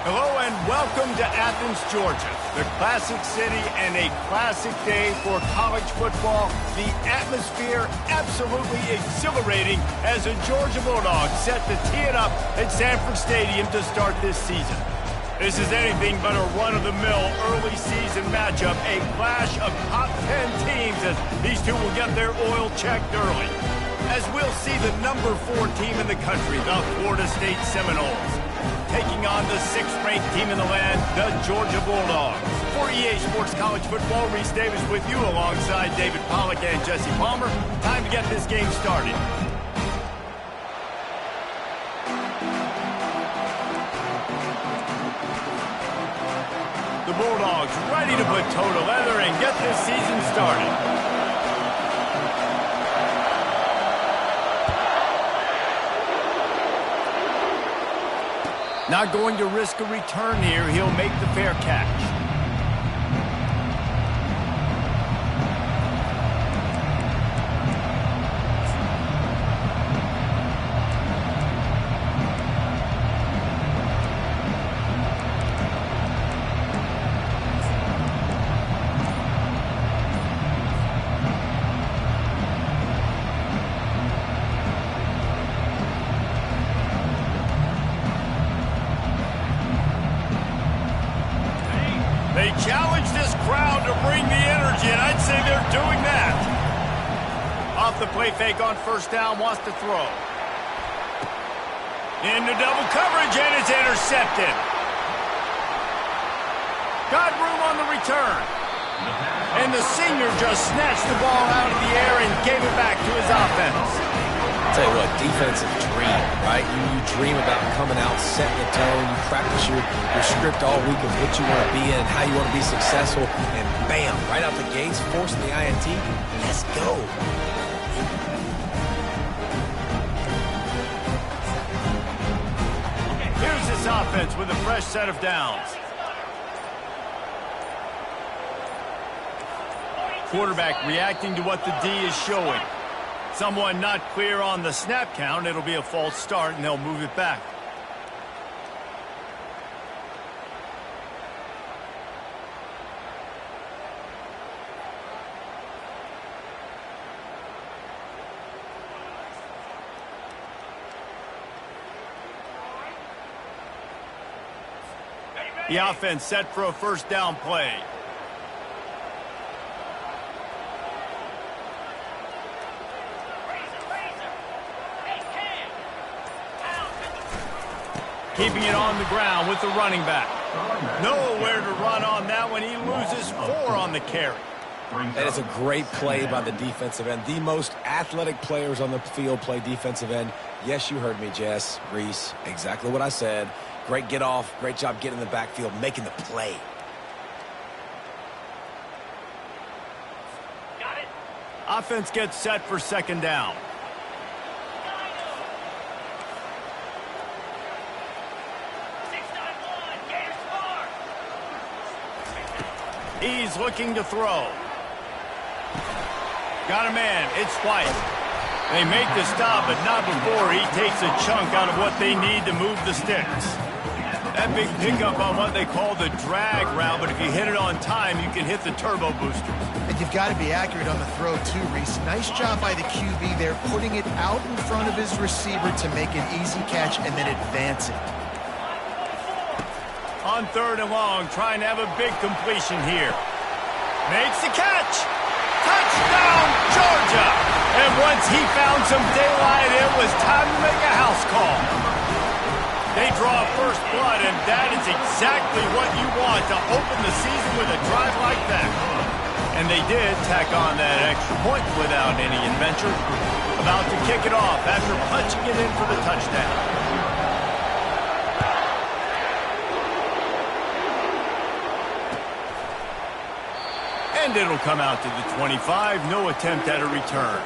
Hello and welcome to Athens, Georgia, the classic city and a classic day for college football. The atmosphere absolutely exhilarating as the Georgia Bulldogs set to tee it up at Sanford Stadium to start this season. This is anything but a run-of-the-mill early season matchup, a clash of top 10 teams as these two will get their oil checked early. As we'll see the number 4 team in the country, the Florida State Seminoles, taking on the 6th-ranked team in the land, the Georgia Bulldogs. For EA Sports College Football, Reese Davis with you alongside David Pollack and Jesse Palmer. Time to get this game started. The Bulldogs ready to put toe to leather and get this season started. Not going to risk a return here. He'll make the fair catch. They challenge this crowd to bring the energy, and I'd say they're doing that. Off the play fake on first down, wants to throw. Into double coverage, and it's intercepted. Got room on the return. And the senior just snatched the ball out of the air and gave it back to his offense. Tell you what, defensive dream, right? You dream about coming out, setting the tone. You practice your script all week of what you want to be in, how you want to be successful, and bam, right out the gates, forcing the INT. Let's go. Here's this offense with a fresh set of downs. Quarterback reacting to what the D is showing. Someone not clear on the snap count. It'll be a false start, and they'll move it back. The offense set for a first down play. Keeping it on the ground with the running back. Nowhere to run on that one. He loses 4 on the carry. That is a great play by the defensive end. The most athletic players on the field play defensive end. Yes, you heard me, Jess, Reese. Exactly what I said. Great get off. Great job getting in the backfield, making the play. Got it. Offense gets set for second down. He's looking to throw. Got a man. It's White. They make the stop, but not before he takes a chunk out of what they need to move the sticks. That big pickup on what they call the drag route, but if you hit it on time, you can hit the turbo boosters. And you've got to be accurate on the throw, too, Reese. Nice job by the QB there, putting it out in front of his receiver to make an easy catch and then advance it. On third and long, trying to have a big completion here. Makes the catch. Touchdown, Georgia. And once he found some daylight, it was time to make a house call. They draw first blood, and that is exactly what you want to open the season with a drive like that. And they did tack on that extra point without any adventure. About to kick it off after punching it in for the touchdown. And it'll come out to the 25. No attempt at a return.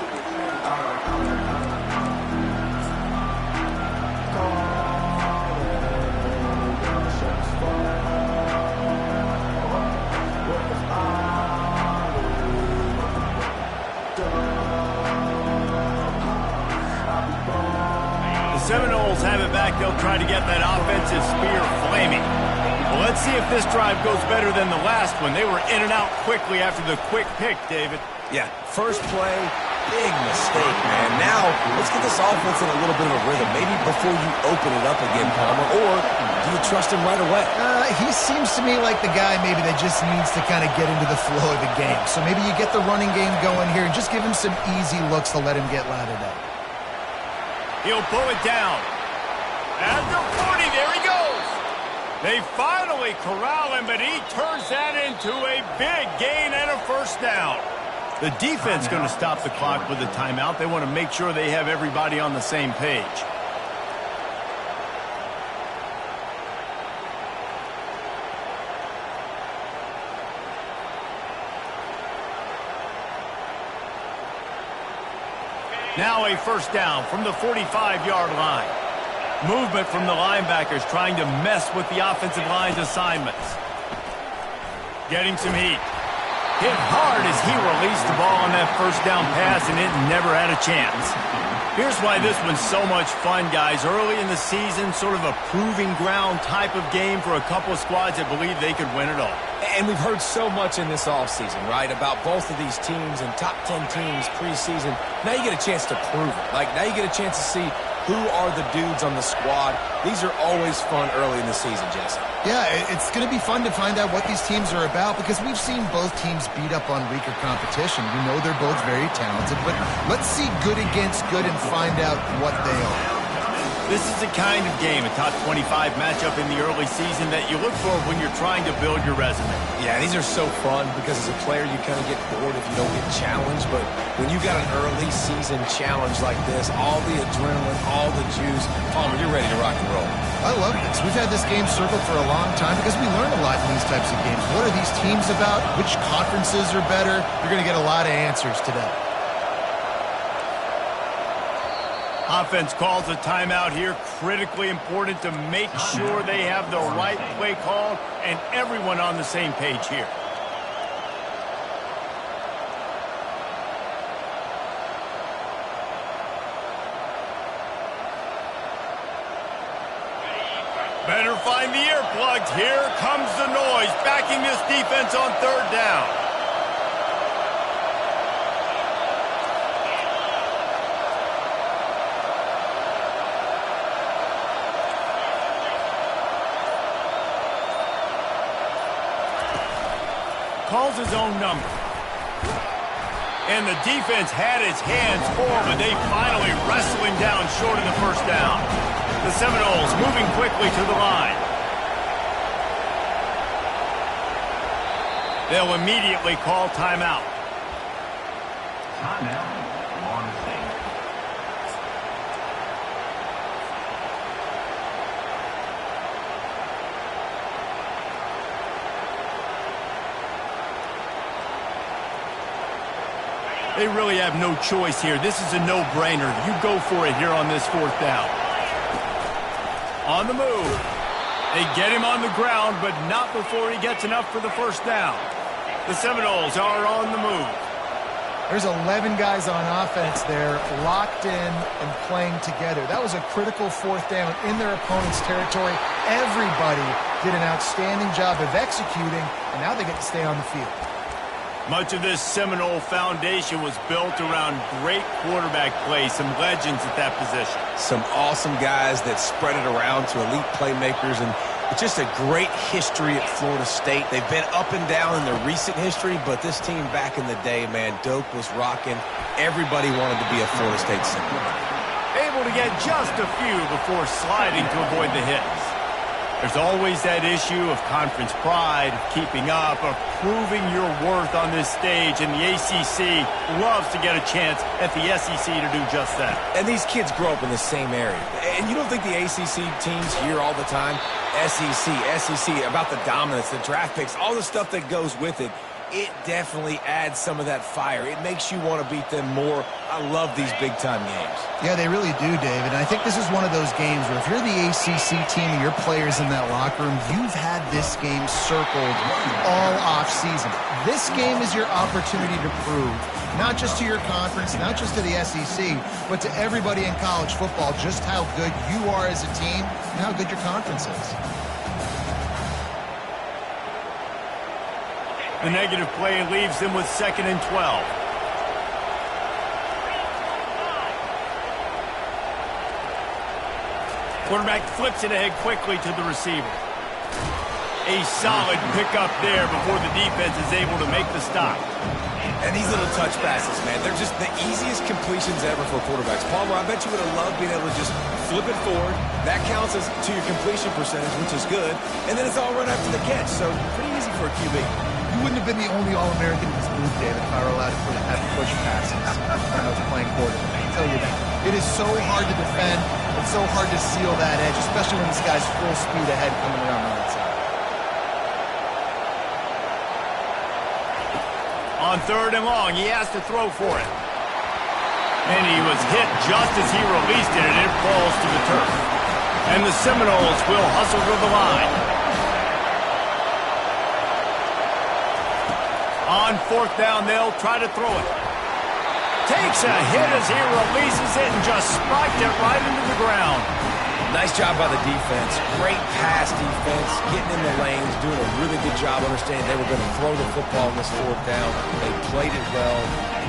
The Seminoles have it back. They'll try to get that offensive spear flaming. Well, let's see if this drive goes better than the last one. They were in and out quickly after the quick pick, David. Yeah, first play, big mistake, man. Now, let's get this offense in a little bit of a rhythm. Maybe before you open it up again, Palmer, or do you trust him right away? He seems to me like the guy maybe that just needs to kind of get into the flow of the game. So maybe you get the running game going here and just give him some easy looks to let him get lathered up. He'll pull it down. At the 40, there he goes. They finally corral him, but he turns that into a big gain and a first down. The defense going to stop the clock with a timeout. They want to make sure they have everybody on the same page. Now a first down from the 45-yard line. Movement from the linebackers trying to mess with the offensive line's assignments. Getting some heat. Hit hard as he released the ball on that first down pass, and it never had a chance. Here's why this one's so much fun, guys. Early in the season, sort of a proving ground type of game for a couple of squads that believe they could win it all. And we've heard so much in this offseason, right, about both of these teams and top 10 teams preseason. Now you get a chance to prove it. Like, now you get a chance to see who are the dudes on the squad. These are always fun early in the season, Jesse. Yeah, it's going to be fun to find out what these teams are about because we've seen both teams beat up on weaker competition. We know they're both very talented, but let's see good against good and find out what they are. This is the kind of game, a top 25 matchup in the early season that you look for when you're trying to build your resume. Yeah, these are so fun because as a player you kind of get bored if you don't get challenged, but when you got an early season challenge like this, all the adrenaline, all the juice, Palmer, you're ready to rock and roll. I love this. We've had this game circled for a long time because we learn a lot in these types of games. What are these teams about? Which conferences are better? You're going to get a lot of answers today. Offense calls a timeout here. Critically important to make sure they have the right play call and everyone on the same page here. Better find the earplugs. Here comes the noise, backing this defense on third down. Calls his own number. And the defense had his hands full, but they finally wrestle him down short of the first down. The Seminoles moving quickly to the line. They'll immediately call timeout. Timeout. They really have no choice here. This is a no-brainer. You go for it here on this fourth down. On the move. They get him on the ground, but not before he gets enough for the first down. The Seminoles are on the move. There's 11 guys on offense there, locked in and playing together. That was a critical fourth down in their opponent's territory. Everybody did an outstanding job of executing, and now they get to stay on the field. Much of this Seminole foundation was built around great quarterback play, some legends at that position. Some awesome guys that spread it around to elite playmakers, and just a great history at Florida State. They've been up and down in their recent history, but this team back in the day, man, Doak was rocking. Everybody wanted to be a Florida State Seminole. Able to get just a few before sliding to avoid the hits. There's always that issue of conference pride, of keeping up, of proving your worth on this stage, and the ACC loves to get a chance at the SEC to do just that. And these kids grow up in the same area. And you don't think the ACC teams hear all the time, SEC, about the dominance, the draft picks, all the stuff that goes with it. It definitely adds some of that fire. It makes you want to beat them more. I love these big-time games. Yeah, they really do, David. And I think this is one of those games where if you're the ACC team and your players in that locker room, you've had this game circled all off-season. This game is your opportunity to prove, not just to your conference, not just to the SEC, but to everybody in college football, just how good you are as a team and how good your conference is. The negative play leaves them with 2nd and 12. Quarterback flips it ahead quickly to the receiver. A solid pickup there before the defense is able to make the stop. And these little touch passes, man, they're just the easiest completions ever for quarterbacks. Palmer, I bet you would have loved being able to just flip it forward. That counts as to your completion percentage, which is good. And then it's all run after the catch, so pretty easy for a QB. You wouldn't have been the only All-American in this move, David, if I were allowed to have push passes when I was playing quarterback. I tell you that. It is so hard to defend. It's so hard to seal that edge, especially when this guy's full speed ahead coming around the right side. On 3rd and long, he has to throw for it. And he was hit just as he released it, and it falls to the turf. And the Seminoles will hustle to the line. On 4th down, they'll try to throw it. Takes a hit as he releases it and just spiked it right into the ground. Nice job by the defense. Great pass defense, getting in the lanes, doing a really good job understanding they were going to throw the football on this 4th down. They played it well.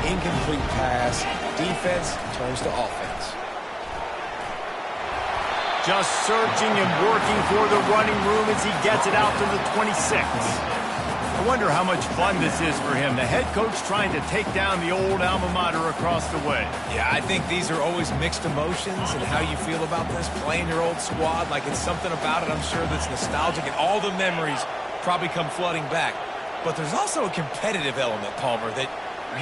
Incomplete pass. Defense turns to offense. Just searching and working for the running room as he gets it out to the 26. I wonder how much fun this is for him. The head coach trying to take down the old alma mater across the way. Yeah, I think these are always mixed emotions and how you feel about this, playing your old squad. Like, it's something about it, I'm sure, that's nostalgic, and all the memories probably come flooding back. But there's also a competitive element, Palmer, that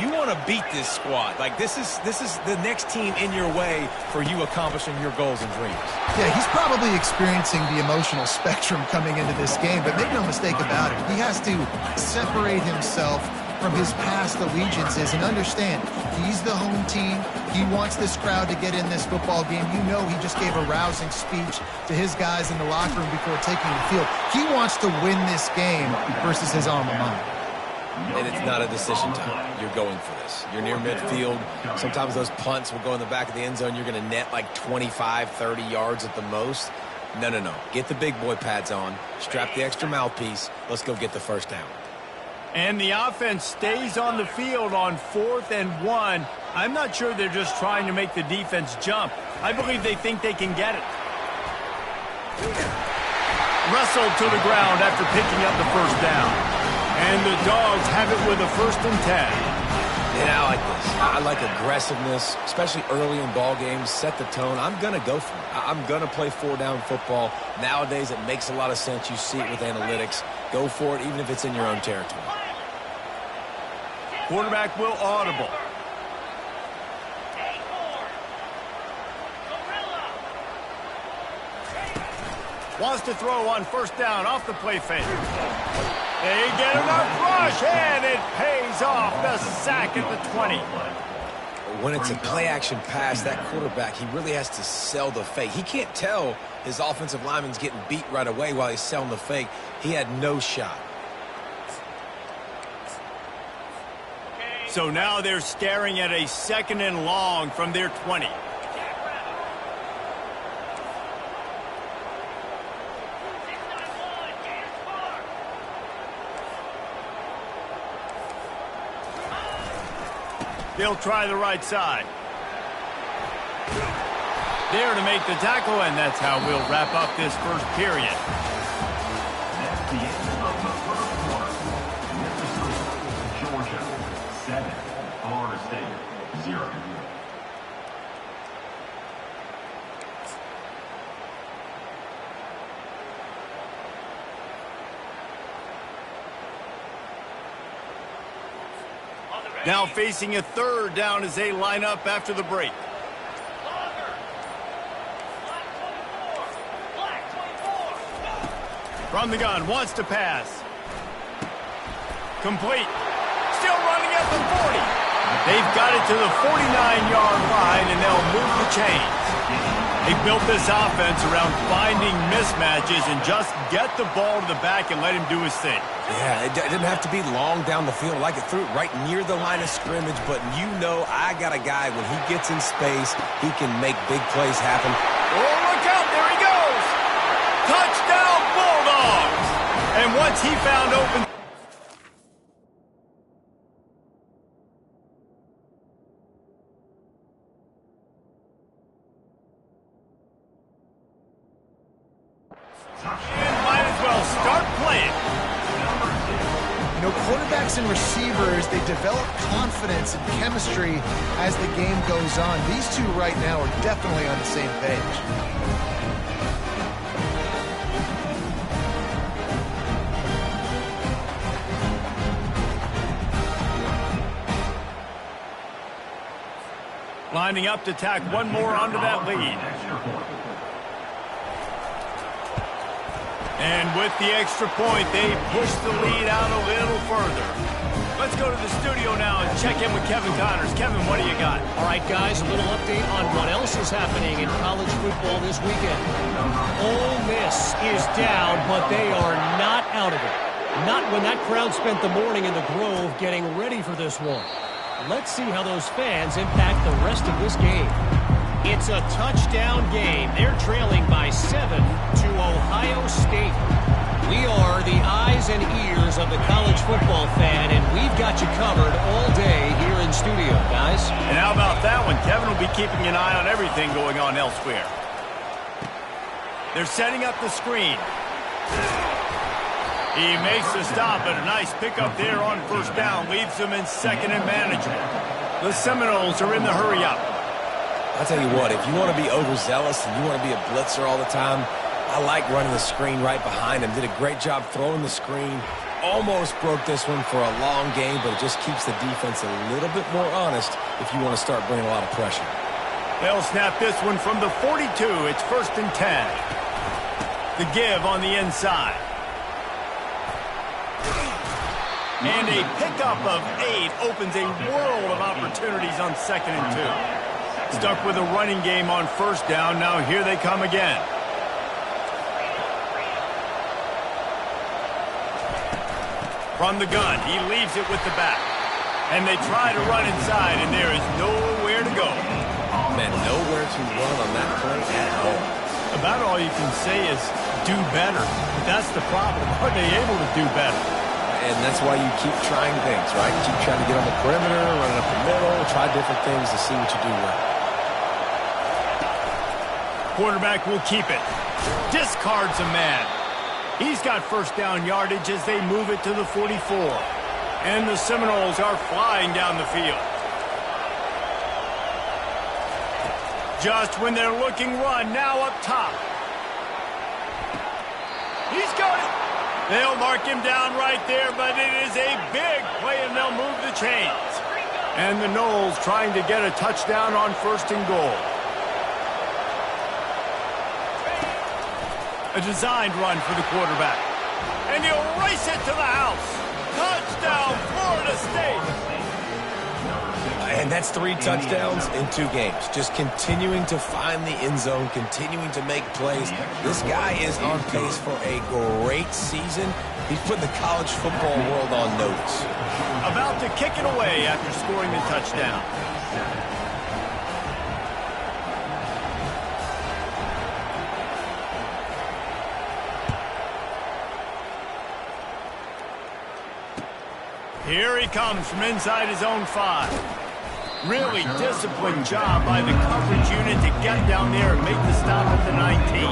you want to beat this squad. Like, this is the next team in your way for you accomplishing your goals and dreams. Yeah, he's probably experiencing the emotional spectrum coming into this game, but make no mistake about it. He has to separate himself from his past allegiances and understand he's the home team. He wants this crowd to get in this football game. You know, he just gave a rousing speech to his guys in the locker room before taking the field. He wants to win this game versus his alma mater. And it's not a decision time. You're going for this. You're near midfield. Sometimes those punts will go in the back of the end zone. You're going to net like 25, 30 yards at the most. No, no, no. Get the big boy pads on. Strap the extra mouthpiece. Let's go get the 1st down. And the offense stays on the field on 4th and 1. I'm not sure they're just trying to make the defense jump. I believe they think they can get it. Wrestled to the ground after picking up the 1st down. And the Dogs have it with a 1st and 10. And I like this. I like aggressiveness, especially early in ball games. Set the tone. I'm going to go for it. I'm going to play 4-down football. Nowadays, it makes a lot of sense. You see it with analytics. Go for it, even if it's in your own territory. Quarterback will audible. Wants to throw on 1st down off the play fake. They get enough rush, and it pays off. The sack at the 20. When it's a play-action pass, that quarterback, he really has to sell the fake. He can't tell his offensive lineman's getting beat right away while he's selling the fake. He had no shot. So now they're staring at a 2nd and long from their 20. They'll try the right side. There to make the tackle, and that's how we'll wrap up this 1st period. That's the end of the 1st quarter. Minnesota, Georgia, 7. Florida State, 0. Now facing a 3rd down as they line up after the break. From the gun, wants to pass. Complete. Still running at the 40. They've got it to the 49-yard line, and they'll move the chains. They built this offense around finding mismatches and just get the ball to the back and let him do his thing. Yeah, it didn't have to be long down the field. Like it threw it right near the line of scrimmage, but you know I got a guy, when he gets in space, he can make big plays happen. Oh, look out, there he goes! Touchdown, Bulldogs! And once he found open... You know, quarterbacks and receivers, they develop confidence and chemistry as the game goes on. These two right now are definitely on the same page. Lining up to tack one more onto that lead. And with the extra point, they push the lead out a little further. Let's go to the studio now and check in with Kevin Connors. Kevin, what do you got? All right, guys, a little update on what else is happening in college football this weekend. Ole Miss is down, but they are not out of it. Not when that crowd spent the morning in the Grove getting ready for this one. Let's see how those fans impact the rest of this game. It's a touchdown game. They're trailing by 7 to Ohio State. We are the eyes and ears of the college football fan, and we've got you covered all day here in studio, guys. And how about that one? Kevin will be keeping an eye on everything going on elsewhere. They're setting up the screen. He makes the stop, but a nice pickup there on first down. Leaves them in second and manageable. The Seminoles are in the hurry-up. I'll tell you what, if you want to be overzealous and you want to be a blitzer all the time, I like running the screen right behind him. Did a great job throwing the screen. Almost broke this one for a long game, but it just keeps the defense a little bit more honest if you want to start bringing a lot of pressure. They'll snap this one from the 42. It's 1st and 10. The give on the inside. And a pickup of 8 opens a world of opportunities on 2nd and 2. Stuck with a running game on first down. Now here they come again. From the gun, he leaves it with the back. And they try to run inside, and there is nowhere to go. Man, nowhere to run on that play at all. About all you can say is do better. But that's the problem. Are they able to do better? And that's why you keep trying things, right? You keep trying to get on the perimeter, running up the middle, try different things to see what you do well. Quarterback will keep it. Discards a man. He's got first down yardage as they move it to the 44. And the Seminoles are flying down the field. Just when they're looking run, now up top. He's got it. They'll mark him down right there, but it is a big play, and they'll move the chains. And the Noles trying to get a touchdown on 1st and goal. A designed run for the quarterback. And he'll race it to the house. Touchdown, Florida State. And that's 3 touchdowns in 2 games. Just continuing to find the end zone, continuing to make plays. This guy is on pace for a great season. He's putting the college football world on notice. About to kick it away after scoring the touchdown. Here he comes from inside his own 5. Really disciplined job by the coverage unit to get down there and make the stop at the 19.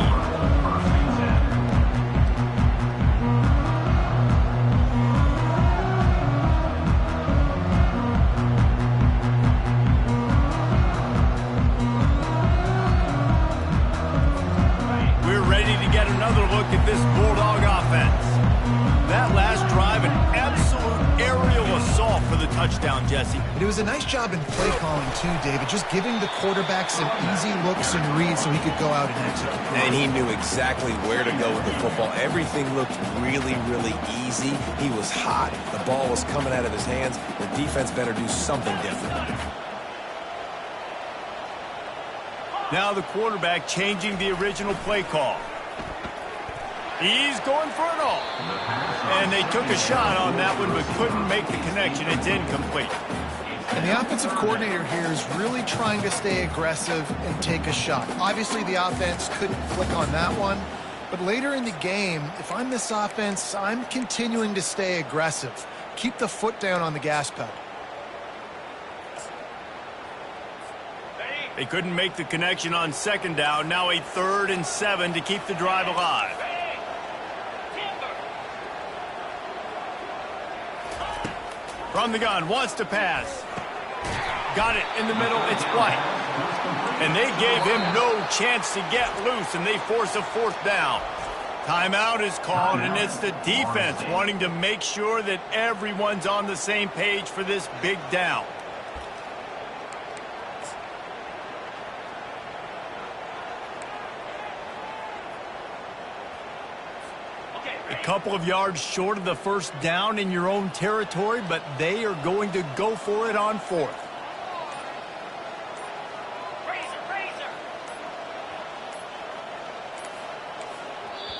We're ready to get another look at this Bulldog offense. That last drive, an absolute aerial assault for the touchdown, Jesse. It was a nice job in play calling too, David, just giving the quarterback some easy looks and reads so he could go out and execute. And he knew exactly where to go with the football. Everything looked really, really easy. He was hot. The ball was coming out of his hands. The defense better do something different. Now the quarterback changing the original play call. He's going for it all. And they took a shot on that one but couldn't make the connection. It's incomplete. And the offensive coordinator here is really trying to stay aggressive and take a shot. Obviously, the offense couldn't click on that one. But later in the game, if I'm this offense, I'm continuing to stay aggressive. Keep the foot down on the gas pedal. They couldn't make the connection on 2nd down. Now a 3rd and 7 to keep the drive alive. From the gun, wants to pass. Got it in the middle, it's White. And they gave him no chance to get loose, and they force a 4th down. Timeout is called, and it's the defense wanting to make sure that everyone's on the same page for this big down. A couple of yards short of the 1st down in your own territory, but they are going to go for it on 4th.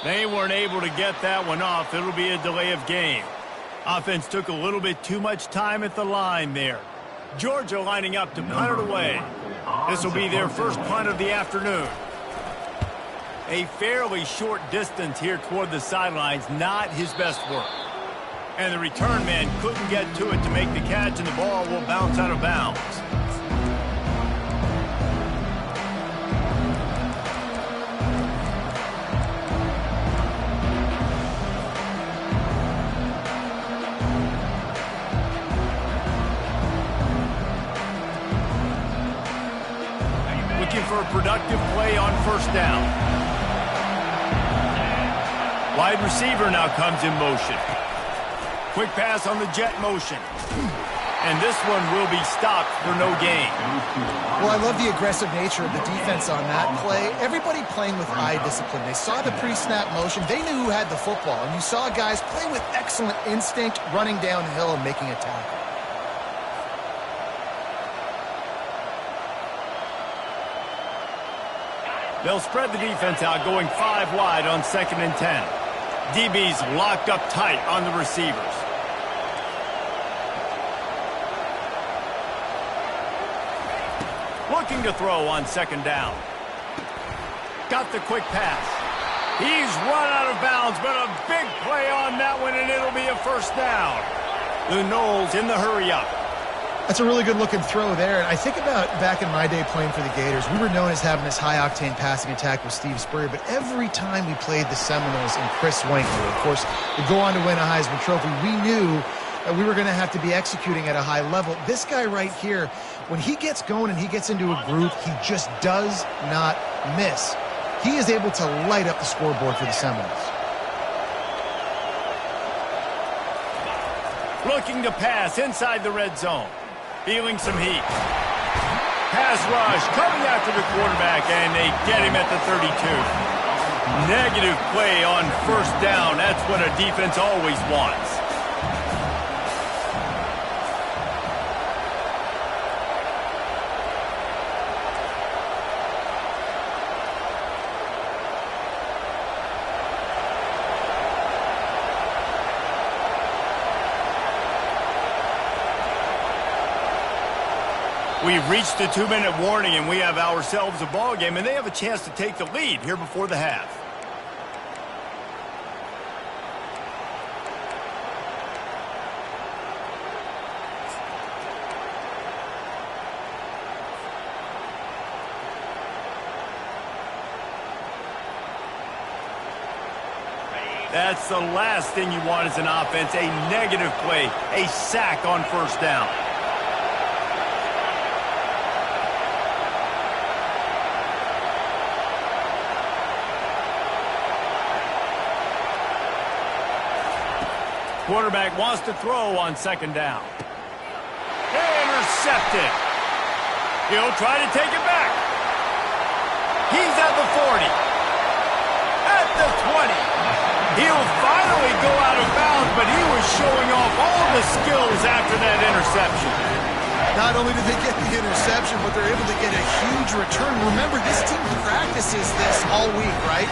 They weren't able to get that one off. It'll be a delay of game. Offense took a little bit too much time at the line there. Georgia lining up to punt it away. This will be their first punt of the afternoon. A fairly short distance here toward the sidelines, not his best work. And the return man couldn't get to it to make the catch, and the ball will bounce out of bounds. Looking for a productive play on 1st down. Wide receiver now comes in motion. Quick pass on the jet motion. And this one will be stopped for no gain. Well, I love the aggressive nature of the defense on that play. Everybody playing with eye discipline. They saw the pre-snap motion. They knew who had the football. And you saw guys play with excellent instinct, running downhill and making a tackle. They'll spread the defense out, going 5 wide on 2nd and 10. DB's locked up tight on the receivers. Looking to throw on 2nd down. Got the quick pass. He's run out of bounds, but a big play on that one, and it'll be a 1st down. The Noles in the hurry-up. That's a really good-looking throw there. And I think about back in my day playing for the Gators, we were known as having this high-octane passing attack with Steve Spurrier, but every time we played the Seminoles and Chris Winkler, of course, would go on to win a Heisman Trophy, we knew that we were going to have to be executing at a high level. This guy right here, when he gets going and he gets into a groove, he just does not miss. He is able to light up the scoreboard for the Seminoles. Looking to pass inside the red zone. Feeling some heat. Pass rush coming after the quarterback, and they get him at the 32. Negative play on 1st down. That's what a defense always wants. We've reached the 2-minute warning, and we have ourselves a ball game, and they have a chance to take the lead here before the half. That's the last thing you want as an offense, a negative play, a sack on 1st down. Quarterback wants to throw on 2nd down. Intercepted. He'll try to take it back. He's at the 40. At the 20. He'll finally go out of bounds, but he was showing off all the skills after that interception. Not only did they get the interception, but they're able to get a huge return. Remember, this team practices this all week, right?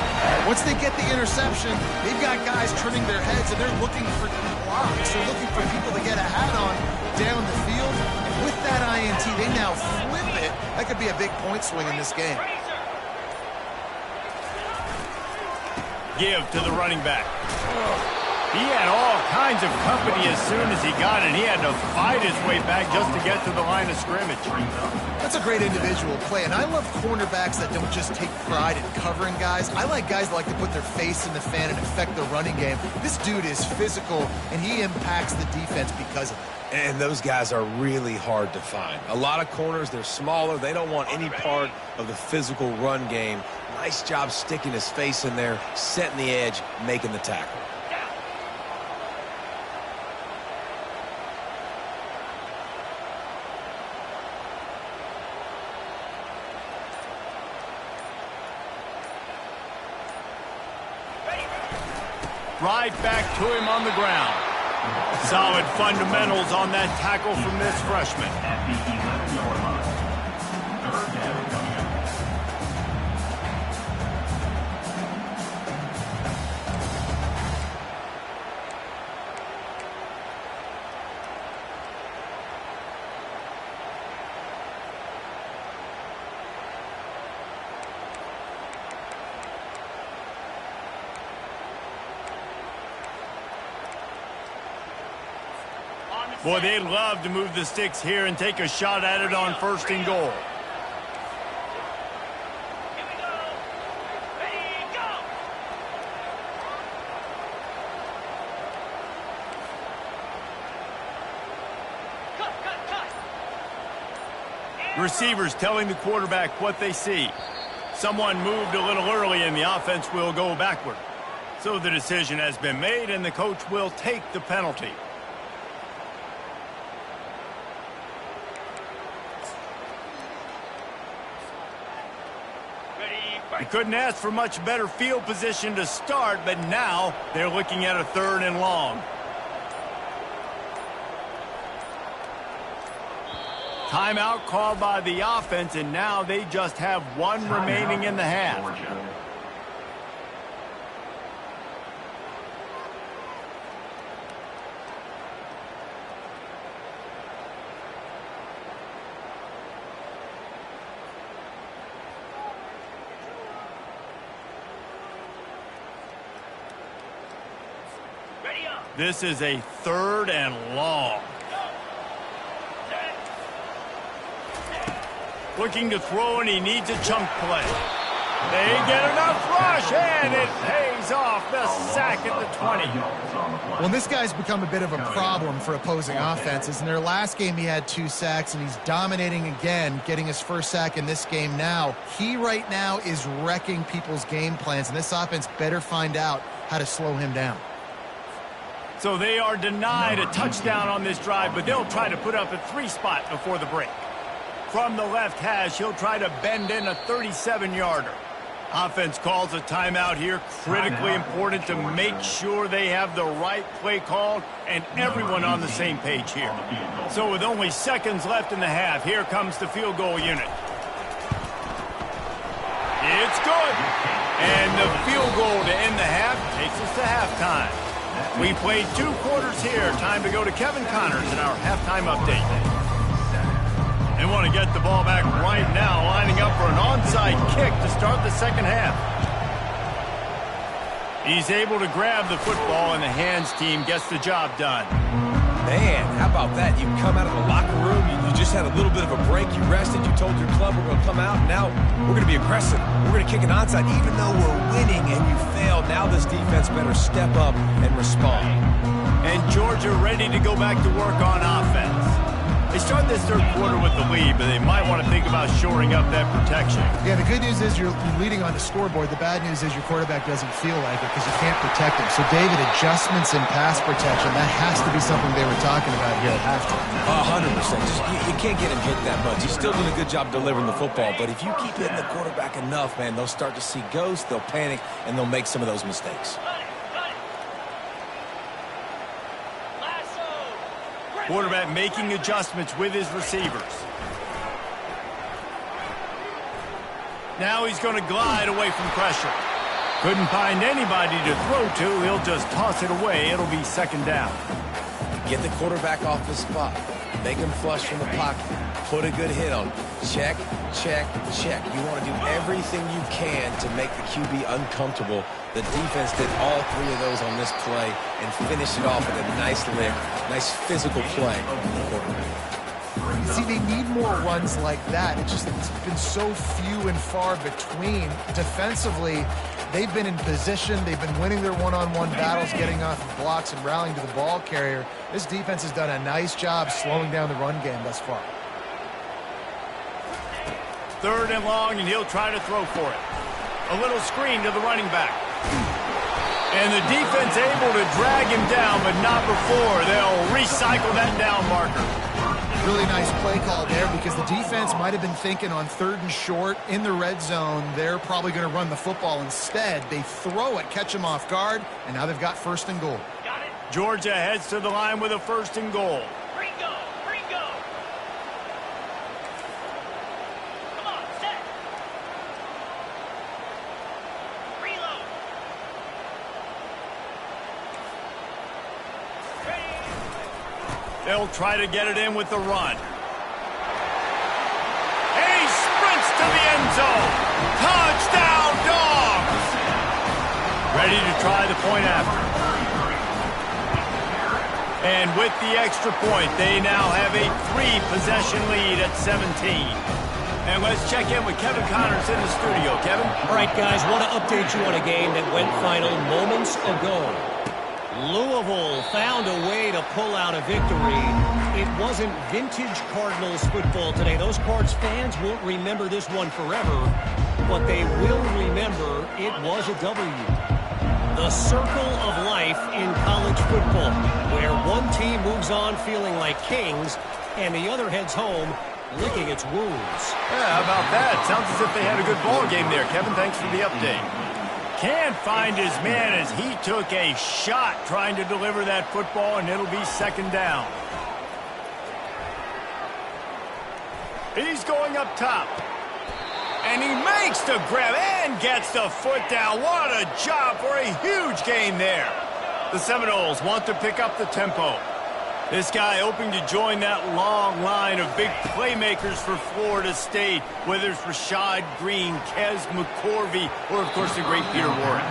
Once they get the interception, they've got guys turning their heads, and they're looking for blocks. They're looking for people to get a hat on down the field. And with that INT, they now flip it. That could be a big point swing in this game. Give to the running back. He had all kinds of company as soon as he got it. He had to fight his way back just to get to the line of scrimmage. That's a great individual play, and I love cornerbacks that don't just take pride in covering guys. I like guys that like to put their face in the fan and affect the running game. This dude is physical, and he impacts the defense because of it. And those guys are really hard to find. A lot of corners, they're smaller. They don't want any part of the physical run game. Nice job sticking his face in there, setting the edge, making the tackle. Right back to him on the ground. Solid fundamentals on that tackle from this freshman. At the 11-yard line. Third down coming up. Boy, they'd love to move the sticks here and take a shot at it on 1st and goal. Receivers telling the quarterback what they see. Someone moved a little early and the offense will go backward. So the decision has been made and the coach will take the penalty. He couldn't ask for much better field position to start, but now they're looking at a 3rd and long. Timeout called by the offense, and now they just have one remaining in the half. This is a 3rd and long. Looking to throw, and he needs a chunk play. They get enough rush, and it pays off. The sack at the 20. Well, this guy's become a bit of a problem for opposing offenses. In their last game, he had 2 sacks, and he's dominating again, getting his 1st sack in this game now. He right now is wrecking people's game plans, and this offense better find out how to slow him down. So they are denied a touchdown on this drive, but they'll try to put up a 3 spot before the break. From the left hash, he'll try to bend in a 37-yarder. Offense calls a timeout here. Critically important to make sure they have the right play called and everyone on the same page here. So with only seconds left in the half, here comes the field goal unit. It's good. And the field goal to end the half takes us to halftime. We played 2 quarters here. Time to go to Kevin Connors in our halftime update. They want to get the ball back right now, lining up for an onside kick to start the second half. He's able to grab the football, and the hands team gets the job done. Man, how about that? You come out of the locker room, you just had a little bit of a break, you rested, you told your club we're going to come out, and now we're going to be aggressive. We're going to kick an onside, even though we're winning and you failed. Now this defense better step up and respond. And Georgia ready to go back to work on offense. They start this 3rd quarter with the lead, but they might want to think about shoring up that protection. Yeah, the good news is you're leading on the scoreboard. The bad news is your quarterback doesn't feel like it because you can't protect him. So, David, adjustments in pass protection, that has to be something they were talking about here at halftime. 100%. You can't get him hit that much. He's still doing a good job delivering the football, but if you keep hitting the quarterback enough, man, they'll start to see ghosts, they'll panic, and they'll make some of those mistakes. Quarterback making adjustments with his receivers. Now he's going to glide away from pressure. Couldn't find anybody to throw to. He'll just toss it away. It'll be 2nd down. Get the quarterback off his spot. Make him flush from the pocket. Put a good hit on him. Check, check, check. You want to do everything you can to make the QB uncomfortable. The defense did all three of those on this play and finished it off with a nice lick, nice physical play from the quarterback. See, they need more runs like that. It's been so few and far between. Defensively, they've been in position. They've been winning their one-on-one battles, getting off of blocks and rallying to the ball carrier. This defense has done a nice job slowing down the run game thus far. 3rd and long, and he'll try to throw for it. A little screen to the running back. And the defense able to drag him down, but not before they'll recycle that down marker. Really nice play call there because the defense might have been thinking on 3rd and short in the red zone. They're probably going to run the football. Instead, they throw it, catch them off guard, and now they've got 1st and goal. Georgia heads to the line with a 1st and goal. Ringo, Ringo. Come on, set. Reload. They'll try to get it in with the run. And he sprints to the end zone. Touchdown, Dogs! Ready to try the point after. And with the extra point, they now have a 3-possession lead at 17. And let's check in with Kevin Connors in the studio. Kevin? All right, guys, want to update you on a game that went final moments ago. Louisville found a way to pull out a victory. It wasn't vintage Cardinals football today. Those Cards fans won't remember this one forever, but they will remember it was a W. The circle of life in college football, where one team moves on feeling like kings and the other heads home licking its wounds. Yeah, how about that? Sounds as if they had a good ball game there. Kevin, thanks for the update. Can't find his man as he took a shot trying to deliver that football, and it'll be 2nd down. He's going up top. And he makes the grab and gets the foot down. What a job for a huge gain there. The Seminoles want to pick up the tempo. This guy hoping to join that long line of big playmakers for Florida State, whether it's Rashad Green, Kez McCorvey, or, of course, the great Peter Warren.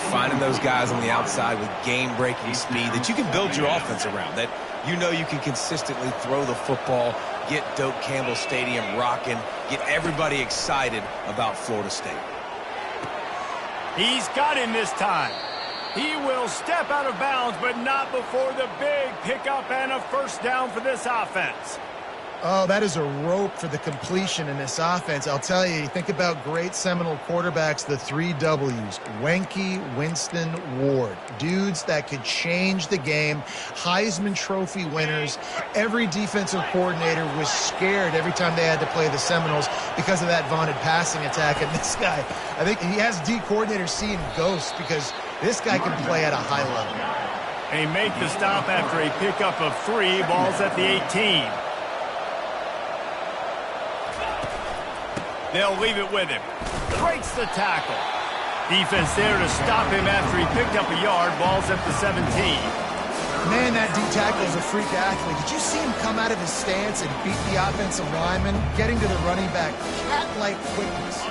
Finding those guys on the outside with game-breaking speed that you can build your offense around, that you know you can consistently throw the football, get Doak Campbell Stadium rocking, get everybody excited about Florida State. He's got him this time. He will step out of bounds, but not before the big pickup and a 1st down for this offense. Oh, that is a rope for the completion in this offense. I'll tell you, think about great Seminole quarterbacks, the 3 W's. Wenke, Winston, Ward. Dudes that could change the game. Heisman Trophy winners. Every defensive coordinator was scared every time they had to play the Seminoles because of that vaunted passing attack. And this guy, I think he has D coordinators seeing ghosts because this guy can play at a high level. They make the stop after a pickup of 3. Ball's at the 18. They'll leave it with him. Breaks the tackle. Defense there to stop him after he picked up a yard. Ball's at the 17. Man, that D tackle is a freak athlete. Did you see him come out of his stance and beat the offensive lineman, getting to the running back? Cat-like quickness.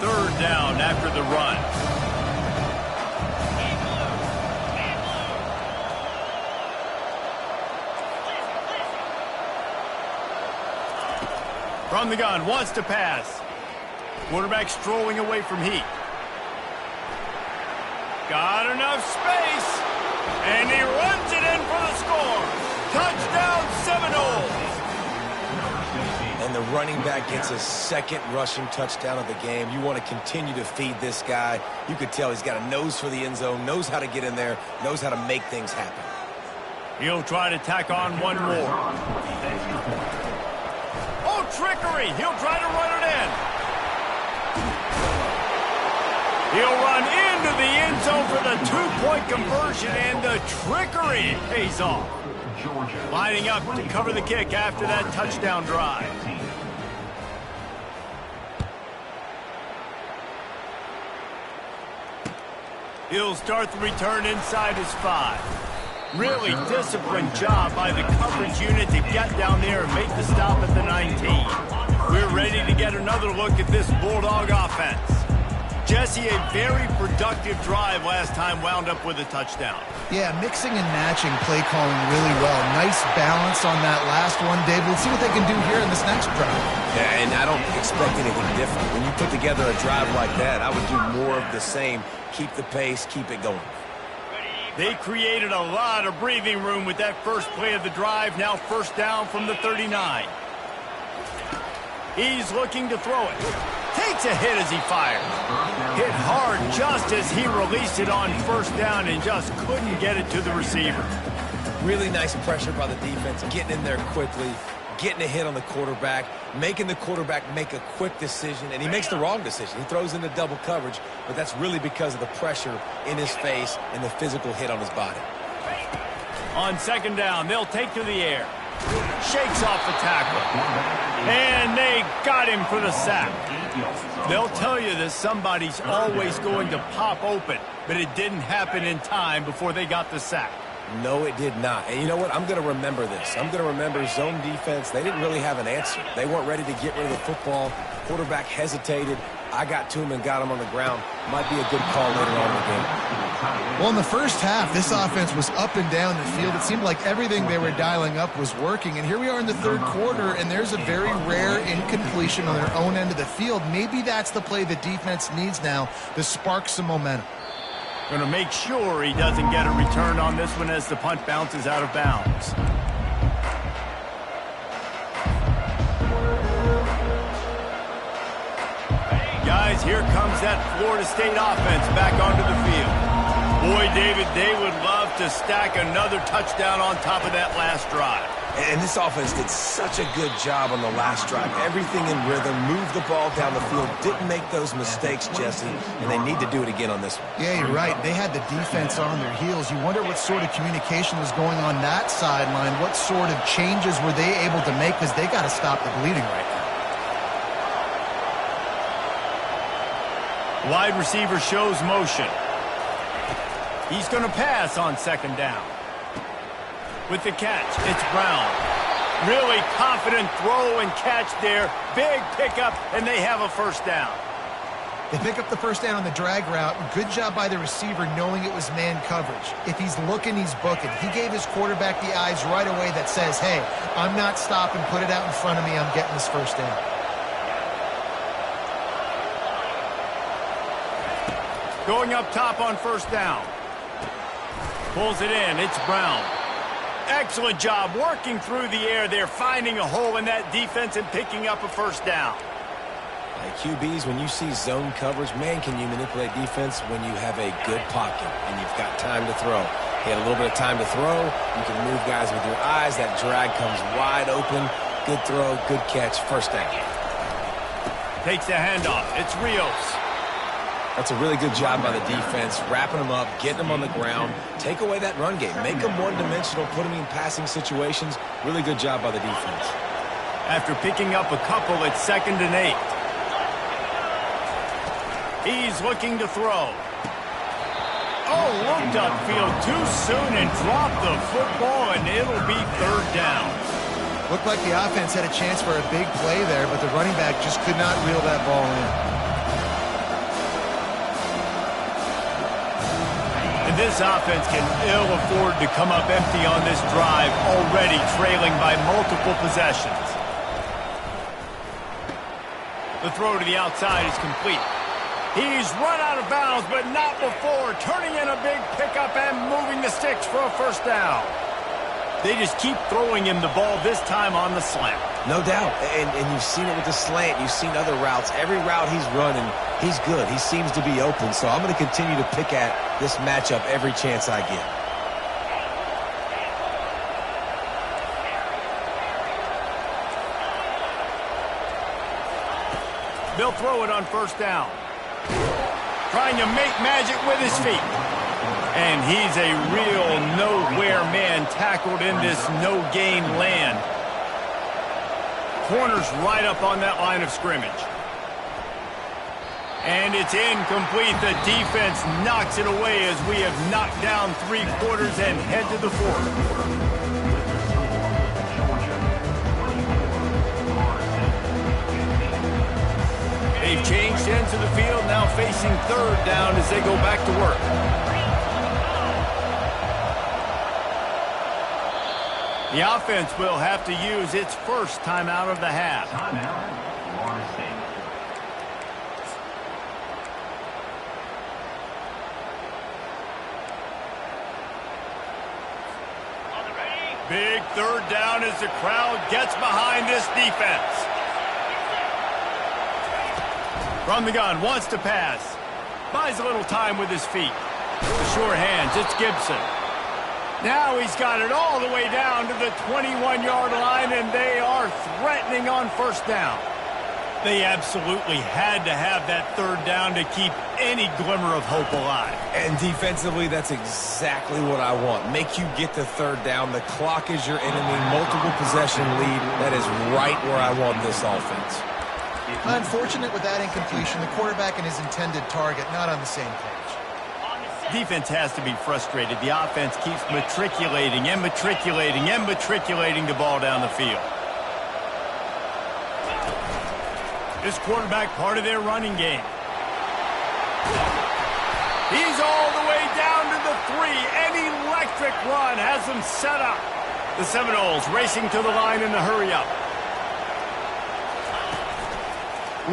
3rd down after the run. From the gun, wants to pass. Quarterback strolling away from Heat. Got enough space. And he runs it in for the score. Touchdown, Seminoles. And the running back gets his 2nd rushing touchdown of the game. You want to continue to feed this guy. You could tell he's got a nose for the end zone, knows how to get in there, knows how to make things happen. He'll try to tack on one more. Oh, trickery. He'll try to run it in. He'll run into the end zone for the 2-point conversion, and the trickery pays off. Lining up to cover the kick after that touchdown drive. He'll start the return inside his 5. Really disciplined job by the coverage unit to get down there and make the stop at the 19. We're ready to get another look at this Bulldog offense. Jesse, a very productive drive last time wound up with a touchdown. Yeah, mixing and matching play calling really well. Nice balance on that last one, Dave. Let's see what they can do here in this next drive. Yeah, and I don't expect anything different. When you put together a drive like that, I would do more of the same. Keep the pace, keep it going. They created a lot of breathing room with that first play of the drive. Now first down from the 39. He's looking to throw it. Takes a hit as he fires. Hit hard just as he released it on first down and just couldn't get it to the receiver. Really nice pressure by the defense, getting in there quickly, getting a hit on the quarterback, making the quarterback make a quick decision, and he makes the wrong decision. He throws into double coverage, but that's really because of the pressure in his face and the physical hit on his body. On second down, they'll take to the air. Shakes off the tackle. And they got him for the sack. They'll tell you that somebody's always going to pop open, but it didn't happen in time before they got the sack. No, it did not. And you know what? I'm going to remember this. I'm going to remember zone defense. They didn't really have an answer. They weren't ready to get rid of the football. Quarterback hesitated. I got to him and got him on the ground. Might be a good call later on in the game. Well, in the first half, this offense was up and down the field. It seemed like everything they were dialing up was working. And here we are in the third quarter, and there's a very rare incompletion on their own end of the field. Maybe that's the play the defense needs now to spark some momentum. Going to make sure he doesn't get a return on this one as the punt bounces out of bounds. Guys, here comes that Florida State offense back onto the field. Boy, David, they would love to stack another touchdown on top of that last drive. And this offense did such a good job on the last drive. Everything in rhythm, moved the ball down the field, didn't make those mistakes, Jesse, and they need to do it again on this one. Yeah, you're right. They had the defense on their heels. You wonder what sort of communication was going on that sideline. What sort of changes were they able to make, because they got to stop the bleeding right now. Wide receiver shows motion. He's going to pass on second down. With the catch, it's Brown. Really confident throw and catch there. Big pickup, and they have a first down. They pick up the first down on the drag route. Good job by the receiver knowing it was man coverage. If he's looking, he's booking. He gave his quarterback the eyes right away that says, hey, I'm not stopping. Put it out in front of me. I'm getting this first down. Going up top on first down. Pulls it in. It's Brown. Excellent job working through the air there, finding a hole in that defense and picking up a first down. Hey, QBs, when you see zone coverage, man, can you manipulate defense when you have a good pocket and you've got time to throw. He had a little bit of time to throw. You can move guys with your eyes. That drag comes wide open. Good throw, good catch, first down. Takes the handoff. It's Rios. That's a really good job by the defense, wrapping them up, getting them on the ground. Take away that run game. Make them one-dimensional, put them in passing situations. Really good job by the defense. After picking up a couple, it's 2nd and 8. He's looking to throw. Oh, looked upfield too soon and dropped the football, and it'll be 3rd down. Looked like the offense had a chance for a big play there, but the running back just could not reel that ball in. This offense can ill afford to come up empty on this drive, already trailing by multiple possessions. The throw to the outside is complete. He's run out of bounds, but not before turning in a big pickup and moving the sticks for a first down. They just keep throwing him the ball, this time on the slant. No doubt, and you've seen it with the slant. You've seen other routes. Every route he's running, he's good. He seems to be open, so I'm going to continue to pick at this matchup every chance I get. They'll throw it on first down. Trying to make magic with his feet. And he's a real nowhere man tackled in this no-gain land. Corner's right up on that line of scrimmage. And it's incomplete. The defense knocks it away as we have knocked down 3 quarters and head to the 4th. They've changed ends of the field, now facing 3rd down as they go back to work. The offense will have to use its first timeout of the half. Timeout, Florida State. Big 3rd down as the crowd gets behind this defense. From the gun, wants to pass. Buys a little time with his feet. The sure hands, it's Gibson. Now he's got it all the way down to the 21-yard line, and they are threatening on 1st down. They absolutely had to have that 3rd down to keep any glimmer of hope alive. And defensively, that's exactly what I want. Make you get the 3rd down. The clock is your enemy. Multiple possession lead. That is right where I want this offense. Unfortunate with that incompletion. The quarterback and his intended target not on the same page. Defense has to be frustrated. The offense keeps matriculating and matriculating and matriculating the ball down the field. This quarterback part of their running game. He's all the way down to the 3. An electric run has them set up. The Seminoles racing to the line in the hurry up.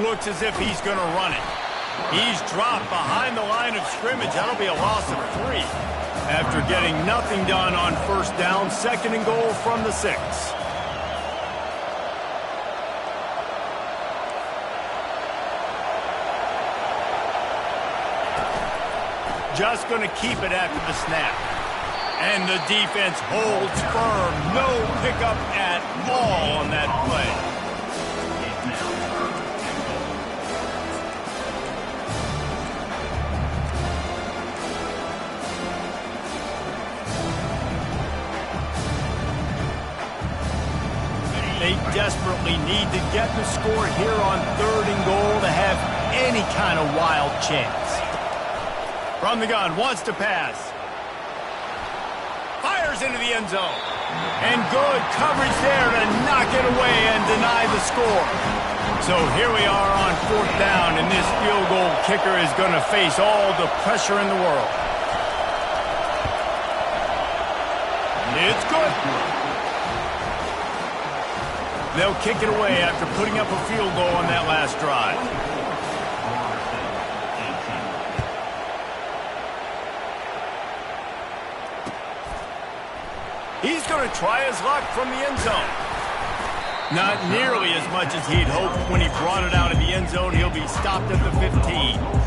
Looks as if he's going to run it. He's dropped behind the line of scrimmage. That'll be a loss of 3. After getting nothing done on 1st down, 2nd and goal from the 6. Just going to keep it after the snap. And the defense holds firm. No pickup at all on that play. They desperately need to get the score here on 3rd and goal to have any kind of wild chance. From the gun, wants to pass. Fires into the end zone. And good coverage there to knock it away and deny the score. So here we are on 4th down, and this field goal kicker is going to face all the pressure in the world. It's good. They'll kick it away after putting up a field goal on that last drive. He's going to try his luck from the end zone. Not nearly as much as he'd hoped when he brought it out of the end zone. He'll be stopped at the 15.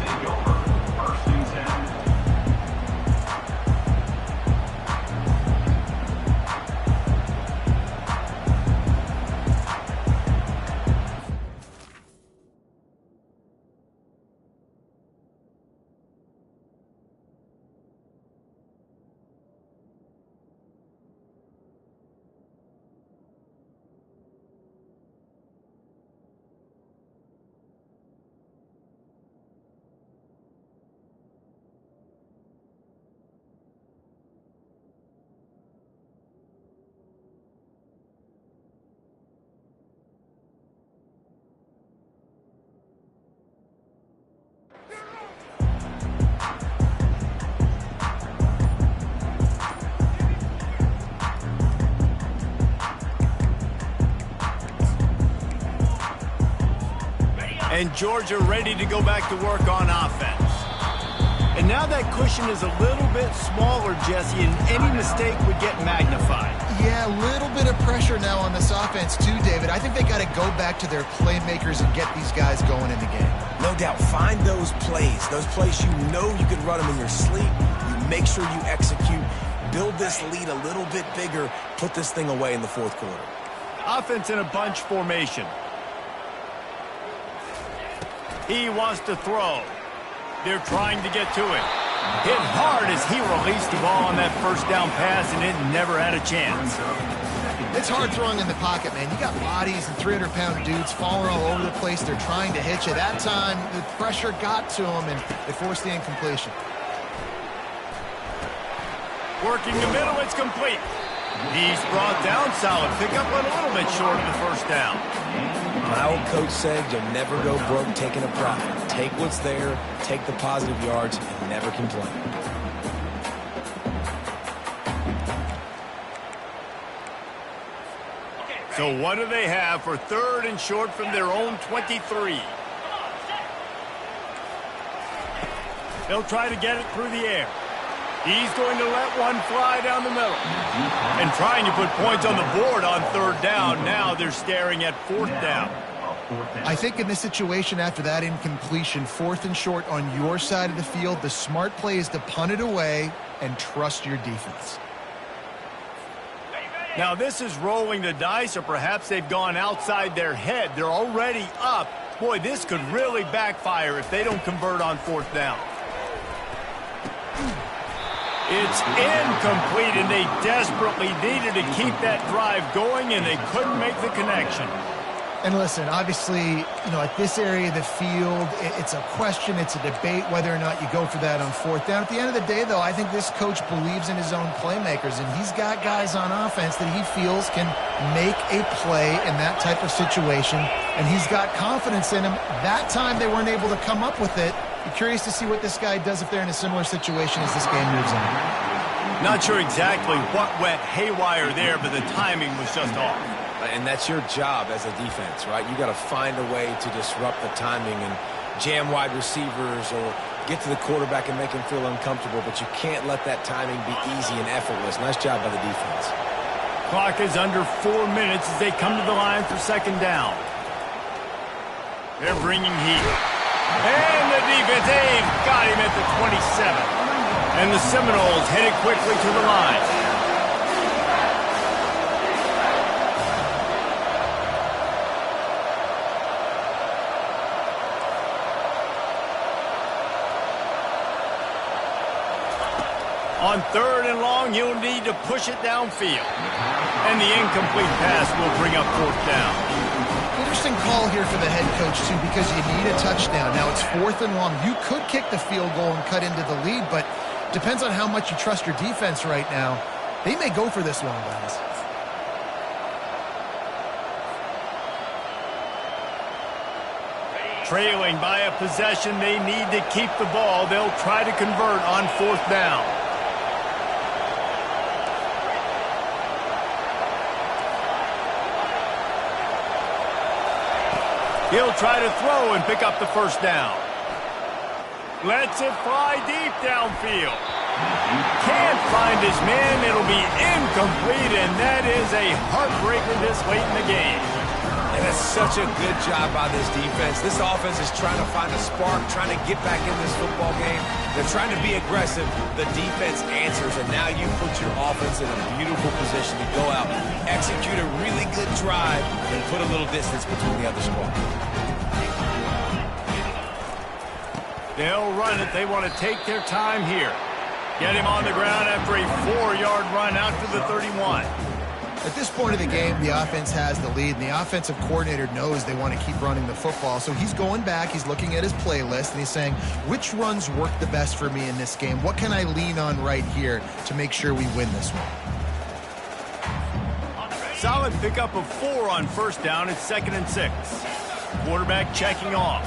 And Georgia ready to go back to work on offense. And now that cushion is a little bit smaller, Jesse, and any mistake would get magnified. Yeah, a little bit of pressure now on this offense too, David. I think they got to go back to their playmakers and get these guys going in the game. No doubt. Find those plays you know you can run them in your sleep. You make sure you execute. Build this lead a little bit bigger. Put this thing away in the 4th quarter. Offense in a bunch formation. He wants to throw. They're trying to get to it. Hit hard as he released the ball on that 1st down pass, and it never had a chance. It's hard throwing in the pocket, man. You got bodies and 300-pound dudes falling all over the place. They're trying to hit you. That time, the pressure got to them, and they forced the incompletion. Working the middle, it's complete. He's brought down solid. Pick up a little bit short of the first down. My old coach said you'll never go broke taking a profit. Take what's there, take the positive yards, and never complain. So what do they have for 3rd and short from their own 23? They'll try to get it through the air. He's going to let one fly down the middle. And trying to put points on the board on 3rd down. Now they're staring at 4th down. I think in this situation, after that incompletion, 4th and short on your side of the field, the smart play is to punt it away and trust your defense. Now this is rolling the dice, or perhaps they've gone outside their head. They're already up. Boy, this could really backfire if they don't convert on 4th down. It's incomplete, and they desperately needed to keep that drive going, and they couldn't make the connection. And listen, obviously, at this area of the field, it's a question, it's a debate whether or not you go for that on 4th down. At the end of the day, though, I think this coach believes in his own playmakers, and he's got guys on offense that he feels can make a play in that type of situation, and he's got confidence in him. That time, they weren't able to come up with it. Be curious to see what this guy does if they're in a similar situation as this game moves on. Not sure exactly what went haywire there, but the timing was just off. And that's your job as a defense, right? You got to find a way to disrupt the timing and jam wide receivers or get to the quarterback and make him feel uncomfortable, but you can't let that timing be easy and effortless. Nice job by the defense. Clock is under 4 minutes as they come to the line for 2nd down. They're bringing heat. And the defense, they've got him at the 27. And the Seminoles headed quickly to the line. On 3rd and long, he'll need to push it downfield. And the incomplete pass will bring up 4th down. Interesting call here for the head coach, too, because you need a touchdown. Now it's 4th and long. You could kick the field goal and cut into the lead, but depends on how much you trust your defense right now. They may go for this one, guys. Trailing by a possession, they need to keep the ball. They'll try to convert on 4th down. He'll try to throw and pick up the 1st down. Lets it fly deep downfield. Can't find his man. It'll be incomplete, and that is a heartbreaker this late in the game. And that's such a good job by this defense. This offense is trying to find a spark, trying to get back in this football game. They're trying to be aggressive. The defense answers, and now you put your offense in a beautiful position to go out, execute a really good drive, and put a little distance between the other squad. They'll run it. They want to take their time here. Get him on the ground after a 4-yard run out to the 31. At this point of the game, the offense has the lead, and the offensive coordinator knows they want to keep running the football. So he's going back, he's looking at his playlist, and he's saying, which runs work the best for me in this game? What can I lean on right here to make sure we win this one? Solid pickup of 4 on 1st down. It's 2nd and 6. Quarterback checking off.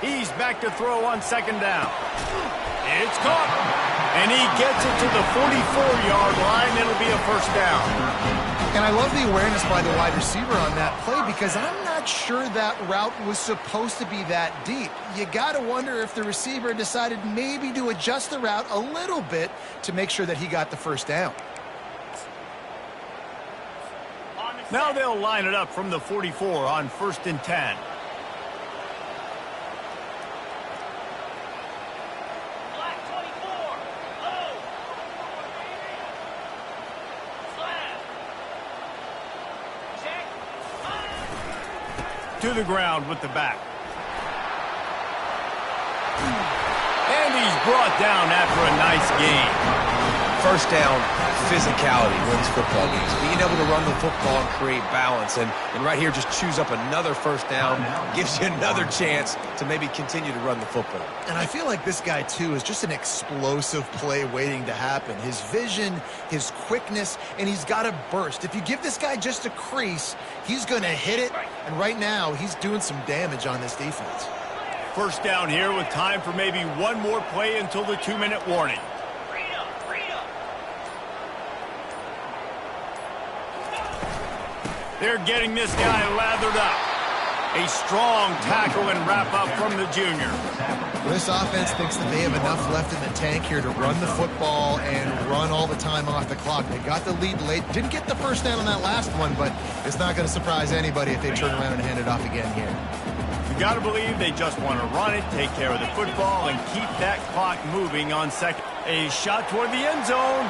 He's back to throw on 2nd down. It's caught. And he gets it to the 44-yard line. It'll be a 1st down. And I love the awareness by the wide receiver on that play because I'm not sure that route was supposed to be that deep. You got to wonder if the receiver decided maybe to adjust the route a little bit to make sure that he got the 1st down. Now they'll line it up from the 44 on 1st and 10. To the ground with the back. And he's brought down after a nice game. First down, physicality wins football games. Being able to run the football and create balance. And right here, just choose up another first down, gives you another chance to maybe continue to run the football. And I feel like this guy, too, is just an explosive play waiting to happen. His vision, his quickness, and he's got a burst. If you give this guy just a crease, he's going to hit it. And right now, he's doing some damage on this defense. First down here with time for maybe one more play until the 2-minute warning. They're getting this guy lathered up. A strong tackle and wrap-up from the junior. This offense thinks that they have enough left in the tank here to run the football and run all the time off the clock. They got the lead late. Didn't get the first down on that last one, but it's not going to surprise anybody if they turn around and hand it off again here. You got to believe they just want to run it, take care of the football, and keep that clock moving on second. A shot toward the end zone.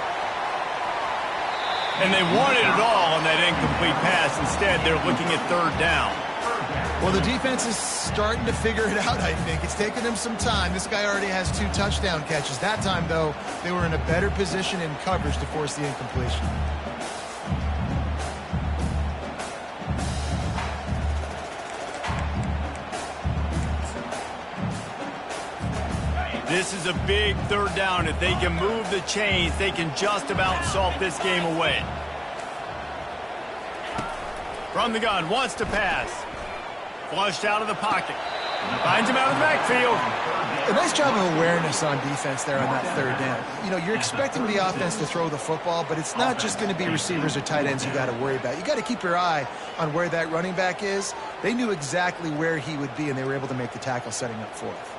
And they wanted it all on that incomplete pass. Instead, they're looking at third down. Well, the defense is starting to figure it out, I think. It's taken them some time. This guy already has 2 touchdown catches. That time, though, they were in a better position in coverage to force the incompletion. This is a big third down. If they can move the chains, they can just about salt this game away. From the gun, wants to pass. Flushed out of the pocket. Finds him out of the backfield. A nice job of awareness on defense there on that third down. You know, you're expecting the offense to throw the football, but it's not just going to be receivers or tight ends you got to worry about. You got to keep your eye on where that running back is. They knew exactly where he would be, and they were able to make the tackle setting up fourth.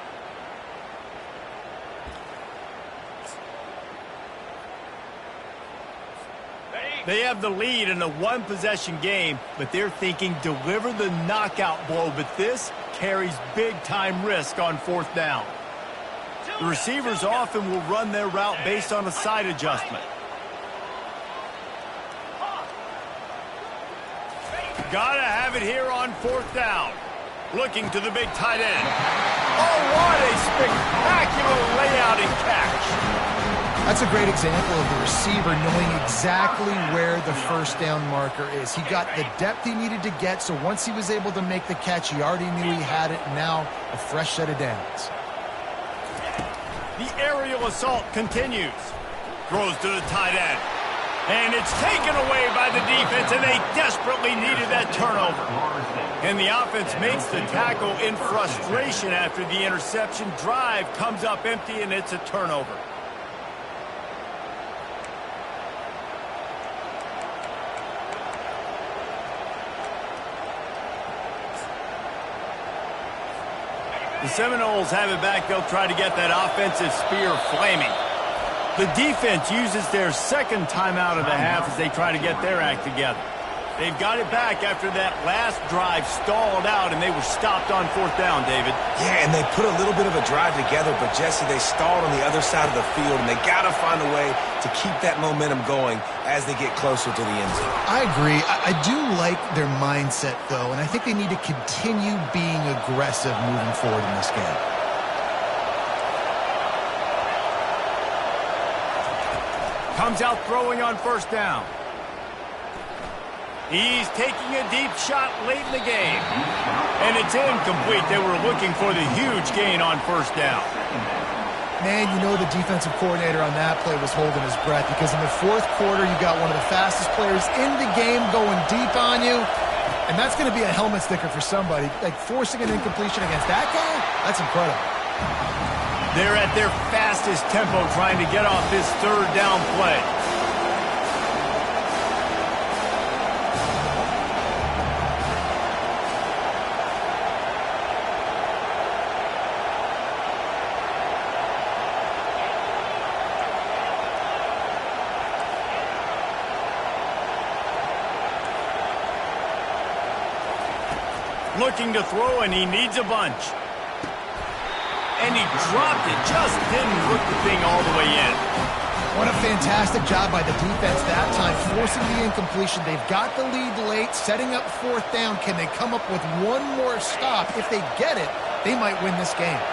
They have the lead in a one-possession game, but they're thinking deliver the knockout blow, but this carries big-time risk on fourth down. The receivers often will run their route based on a side adjustment. Gotta have it here on fourth down. Looking to the big tight end. Oh, what a spectacular layout and catch. That's a great example of the receiver knowing exactly where the first down marker is. He got the depth he needed to get, so once he was able to make the catch, he already knew he had it. Now a fresh set of downs. The aerial assault continues. Throws to the tight end. And it's taken away by the defense, and they desperately needed that turnover. And the offense makes the tackle in frustration after the interception. Drive comes up empty, and it's a turnover. The Seminoles have it back. They'll try to get that offensive spear flaming. The defense uses their second timeout of the half as they try to get their act together. They've got it back after that last drive stalled out, and they were stopped on fourth down, David. Yeah, and they put a little bit of a drive together, but, Jesse, they stalled on the other side of the field, and they got to find a way to keep that momentum going as they get closer to the end zone. I agree. I do like their mindset, though, and I think they need to continue being aggressive moving forward in this game. Comes out throwing on first down. He's taking a deep shot late in the game. And it's incomplete. They were looking for the huge gain on first down. Man, you know the defensive coordinator on that play was holding his breath, because in the fourth quarter, you got one of the fastest players in the game going deep on you. And that's going to be a helmet sticker for somebody. Like, forcing an incompletion against that guy, that's incredible. They're at their fastest tempo trying to get off this third down play. Looking to throw, and he needs a bunch. And he dropped it, just didn't hook the thing all the way in. What a fantastic job by the defense that time, forcing the incompletion. They've got the lead late, setting up fourth down. Can they come up with one more stop? If they get it, they might win this game.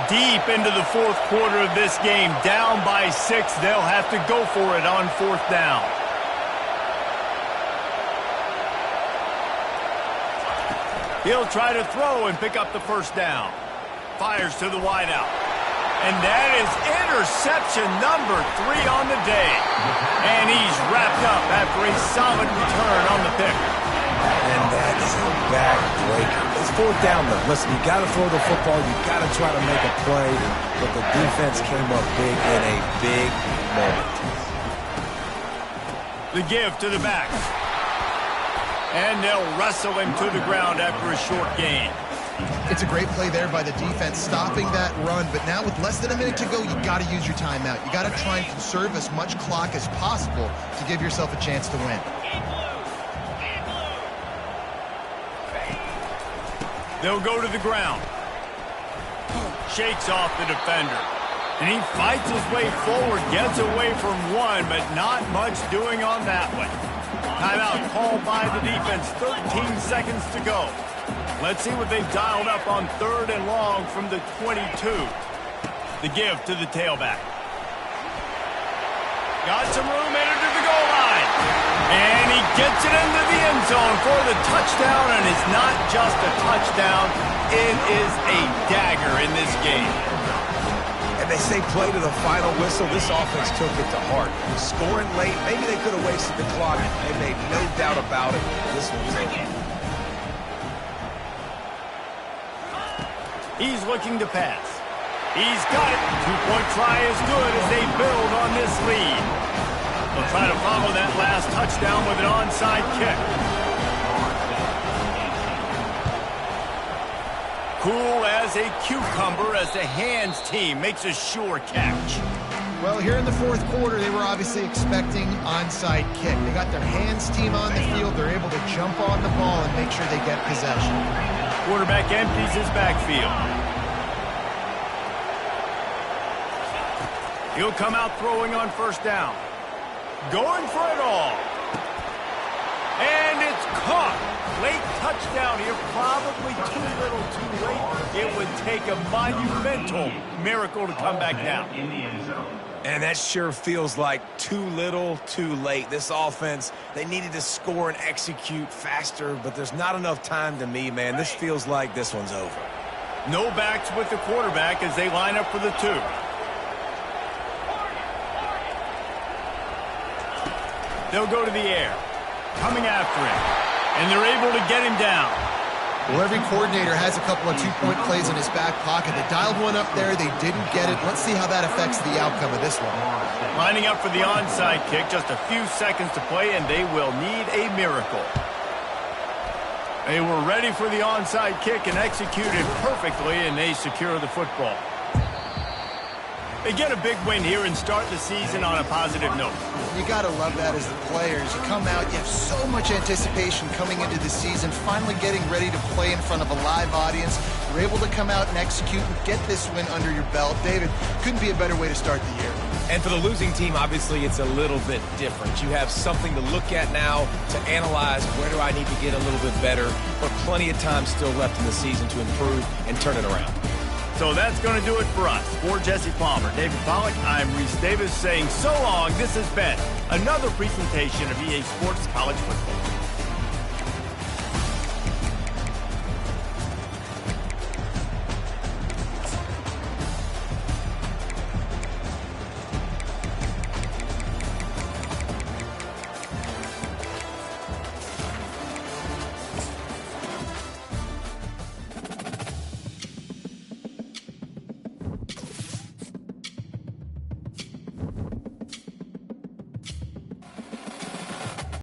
Deep into the fourth quarter of this game, down by 6. They'll have to go for it on 4th down. He'll try to throw and pick up the first down. Fires to the wideout. And that is interception number 3 on the day. And he's wrapped up after a solid return on the pick. And that is a back-breaker. It's 4th down, though. Listen, you got to throw the football. You got to try to make a play. But the defense came up big in a big moment. The give to the backs. And they'll wrestle him to the ground after a short gain. It's a great play there by the defense, stopping that run. But now with less than a minute to go, you got to use your timeout. You got to try and conserve as much clock as possible to give yourself a chance to win. They'll go to the ground. Shakes off the defender. And he fights his way forward, gets away from one, but not much doing on that one. Timeout called by the defense, 13 seconds to go. Let's see what they've dialed up on 3rd and long from the 22. The give to the tailback. Got some room, entered to the goal line. And he gets it into the end zone for the touchdown, and it's not just a touchdown, it is a dagger in this game. And they say play to the final whistle. This offense took it to heart. Scoring late, maybe they could have wasted the clock. They made no doubt about it. This one's over. He's looking to pass. He's got it. 2-point try is good as they build on this lead. They'll try to follow that last touchdown with an onside kick. Cool as a cucumber as the hands team makes a sure catch. Well, here in the fourth quarter, they were obviously expecting onside kick. They got their hands team on the field. They're able to jump on the ball and make sure they get possession. Quarterback empties his backfield. He'll come out throwing on 1st down. Going for it all. And it's caught. Late touchdown here, probably too little too late. It would take a monumental miracle to come back down. And that sure feels like too little, too late. This offense, they needed to score and execute faster, but there's not enough time to me, man. This feels like this one's over. No backs with the quarterback as they line up for the 2. They'll go to the air, coming after him, and they're able to get him down. Well, every coordinator has a couple of 2-point plays in his back pocket. They dialed one up there. They didn't get it. Let's see how that affects the outcome of this one. Lining up for the onside kick, just a few seconds to play, and they will need a miracle. They were ready for the onside kick and executed perfectly, and they secure the football. They get a big win here and start the season on a positive note. You got to love that as the players. You come out, you have so much anticipation coming into the season, finally getting ready to play in front of a live audience. You're able to come out and execute and get this win under your belt. David, couldn't be a better way to start the year. And for the losing team, obviously, it's a little bit different. You have something to look at now to analyze where do I need to get a little bit better, but plenty of time still left in the season to improve and turn it around. So that's going to do it for us. For Jesse Palmer, David Pollack, I'm Reese Davis saying so long. This has been another presentation of EA Sports College Football.